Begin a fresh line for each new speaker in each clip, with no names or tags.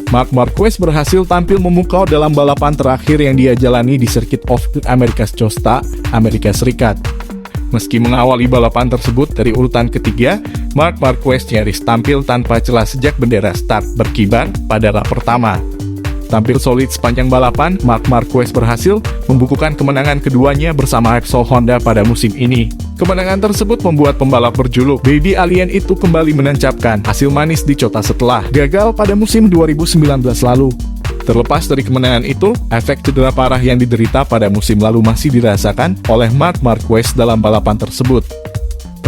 Marc Marquez berhasil tampil memukau dalam balapan terakhir yang dia jalani di Circuit of the Americas Costa, Amerika Serikat. Meski mengawali balapan tersebut dari urutan ketiga, Marc Marquez nyaris tampil tanpa celah sejak bendera start berkibar pada lap pertama. Tampil solid sepanjang balapan, Marc Marquez berhasil membukukan kemenangan keduanya bersama Repsol Honda pada musim ini. Kemenangan tersebut membuat pembalap berjuluk Baby Alien itu kembali menancapkan hasil manis di Cota setelah gagal pada musim 2019 lalu. Terlepas dari kemenangan itu, efek cedera parah yang diderita pada musim lalu masih dirasakan oleh Marc Marquez dalam balapan tersebut.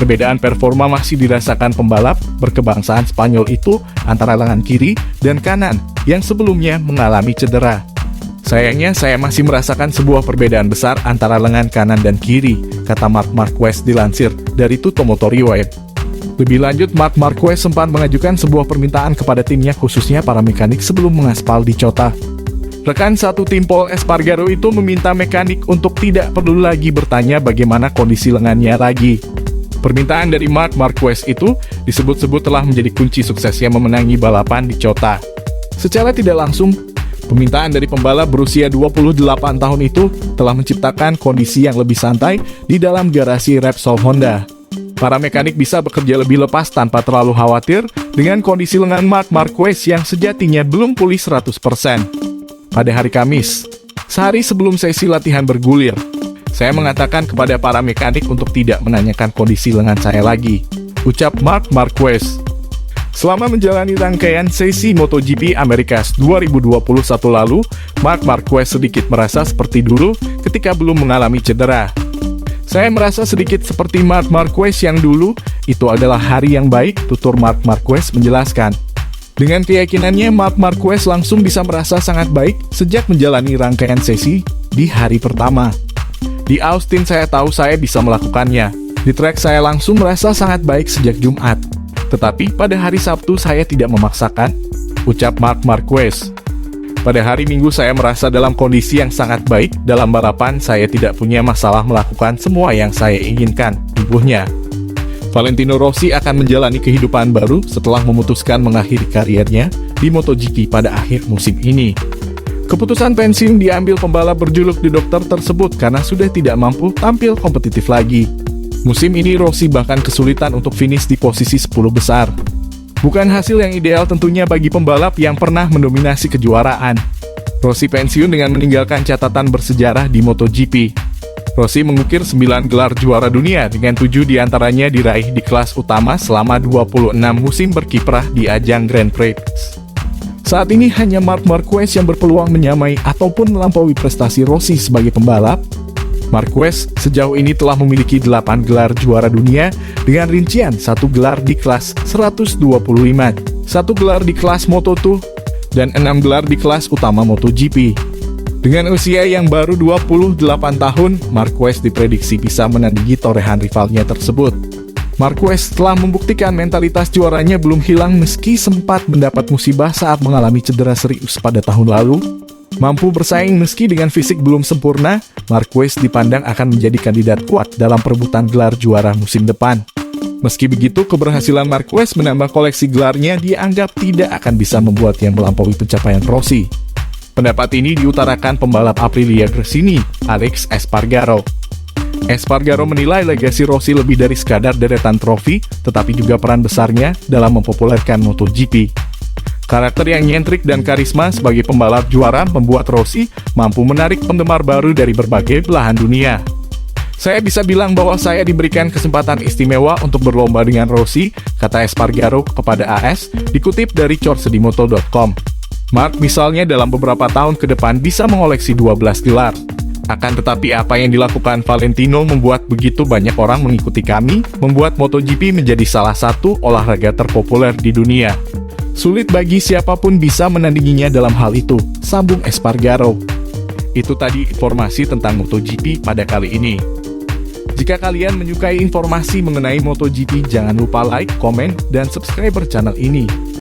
Perbedaan performa masih dirasakan pembalap berkebangsaan Spanyol itu antara lengan kiri dan kanan yang sebelumnya mengalami cedera. Sayangnya, saya masih merasakan sebuah perbedaan besar antara lengan kanan dan kiri, kata Marc Marquez dilansir dari Tutto Motor Review. Lebih lanjut, Marc Marquez sempat mengajukan sebuah permintaan kepada timnya khususnya para mekanik sebelum mengaspal di Cota. Rekan satu tim Pol Espargaro itu meminta mekanik untuk tidak perlu lagi bertanya bagaimana kondisi lengannya lagi. Permintaan dari Marc Marquez itu disebut-sebut telah menjadi kunci suksesnya memenangi balapan di Cota. Secara tidak langsung, permintaan dari pembalap berusia 28 tahun itu telah menciptakan kondisi yang lebih santai di dalam garasi Repsol Honda. Para mekanik bisa bekerja lebih lepas tanpa terlalu khawatir dengan kondisi lengan Marc Marquez yang sejatinya belum pulih 100%. Pada hari Kamis, sehari sebelum sesi latihan bergulir, saya mengatakan kepada para mekanik untuk tidak menanyakan kondisi lengan saya lagi, ucap Marc Marquez. Selama menjalani rangkaian sesi MotoGP Americas 2021 lalu, Marc Marquez sedikit merasa seperti dulu ketika belum mengalami cedera. Saya merasa sedikit seperti Marc Marquez yang dulu, itu adalah hari yang baik, tutur Marc Marquez menjelaskan. Dengan keyakinannya, Marc Marquez langsung bisa merasa sangat baik sejak menjalani rangkaian sesi di hari pertama. Di Austin saya tahu saya bisa melakukannya. Di track saya langsung merasa sangat baik sejak Jumat. Tetapi pada hari Sabtu saya tidak memaksakan, ucap Marc Marquez. Pada hari Minggu saya merasa dalam kondisi yang sangat baik. Dalam balapan saya tidak punya masalah melakukan semua yang saya inginkan, tubuhnya. Valentino Rossi akan menjalani kehidupan baru setelah memutuskan mengakhiri karirnya di MotoGP pada akhir musim ini. Keputusan pensiun diambil pembalap berjuluk The Doctor tersebut karena sudah tidak mampu tampil kompetitif lagi. Musim ini Rossi bahkan kesulitan untuk finish di posisi 10 besar. Bukan hasil yang ideal tentunya bagi pembalap yang pernah mendominasi kejuaraan. Rossi pensiun dengan meninggalkan catatan bersejarah di MotoGP. Rossi mengukir 9 gelar juara dunia dengan 7 diantaranya diraih di kelas utama selama 26 musim berkiprah di ajang Grand Prix. Saat ini hanya Marc Marquez yang berpeluang menyamai ataupun melampaui prestasi Rossi sebagai pembalap. Marquez sejauh ini telah memiliki 8 gelar juara dunia dengan rincian 1 gelar di kelas 125, 1 gelar di kelas Moto2, dan 6 gelar di kelas utama MotoGP. Dengan usia yang baru 28 tahun, Marquez diprediksi bisa menandingi torehan rivalnya tersebut. Marquez telah membuktikan mentalitas juaranya belum hilang meski sempat mendapat musibah saat mengalami cedera serius pada tahun lalu. Mampu bersaing meski dengan fisik belum sempurna, Marquez dipandang akan menjadi kandidat kuat dalam perebutan gelar juara musim depan. Meski begitu, keberhasilan Marquez menambah koleksi gelarnya dianggap tidak akan bisa membuatnya melampaui pencapaian Rossi. Pendapat ini diutarakan pembalap Aprilia Gresini, Alex Espargaro. Espargaro menilai legasi Rossi lebih dari sekadar deretan trofi, tetapi juga peran besarnya dalam mempopulerkan MotoGP. Karakter yang nyentrik dan karisma sebagai pembalap juara membuat Rossi mampu menarik penggemar baru dari berbagai belahan dunia. Saya bisa bilang bahwa saya diberikan kesempatan istimewa untuk berlomba dengan Rossi, kata Espargaro kepada AS, dikutip dari corsedimoto.com. Marc misalnya dalam beberapa tahun ke depan bisa mengoleksi 12 gelar. Akan tetapi apa yang dilakukan Valentino membuat begitu banyak orang mengikuti kami, membuat MotoGP menjadi salah satu olahraga terpopuler di dunia. Sulit bagi siapapun bisa menandinginya dalam hal itu, sambung Espargaro. Itu tadi informasi tentang MotoGP pada kali ini. Jika kalian menyukai informasi mengenai MotoGP, jangan lupa like, komen, dan subscribe channel ini.